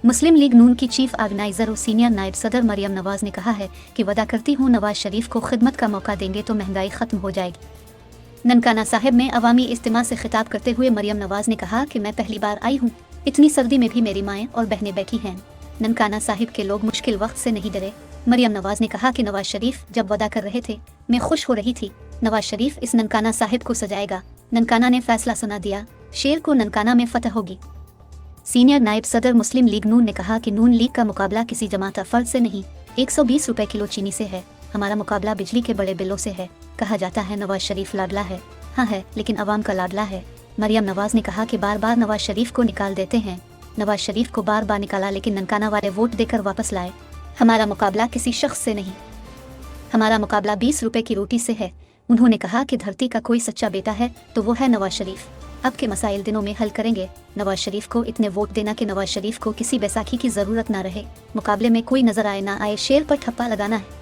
मुस्लिम league नून की chief organiser और senior नायब सदर मरियम नवाज ने कहा है कि वादा करती हूँ नवाज शरीफ को खिदमत का मौका देंगे तो महंगाई खत्म हो जाएगी। ननकाना साहिब में अवामी इज्तिमा से खिताब करते हुए मरियम नवाज ने कहा कि मैं पहली बार आई हूँ, इतनी सर्दी में भी मेरी माएँ और बहनें बैठी हैं। ननकाना साहिब के लोग मुश्किल वक्त से नहीं डरे। मरियम नवाज ने कहा कि नवाज शरीफ जब वादा कर रहे थे मैं खुश हो रही थी। नवाज शरीफ इस ननकाना साहिब को सजाएगा। ननकाना ने फैसला सुना दिया, शेर को ननकाना में फतह होगी। सीनियर नायब सदर मुस्लिम लीग नून ने कहा कि नून लीग का मुकाबला किसी जमात फर्द से नहीं, 120 रुपए किलो चीनी से है। हमारा मुकाबला बिजली के बड़े बिलों से है। कहा जाता है नवाज शरीफ लाडला है, हाँ है, लेकिन अवाम का लाडला है। मरियम नवाज ने कहा कि बार बार नवाज शरीफ को निकाल देते हैं। नवाज शरीफ को बार बार निकाला लेकिन ननकाना वाले वोट देकर वापस लाए। हमारा मुकाबला किसी शख्स से नहीं, हमारा मुकाबला 20 रुपए की रोटी से है। उन्होंने कहा कि धरती का कोई सच्चा बेटा है तो वो है नवाज शरीफ। अब के मसाइल दिनों में हल करेंगे। नवाज शरीफ को इतने वोट देना कि नवाज शरीफ को किसी बैसाखी की ज़रूरत ना रहे। मुकाबले में कोई नजर आए ना आए, शेर पर ठप्पा लगाना है।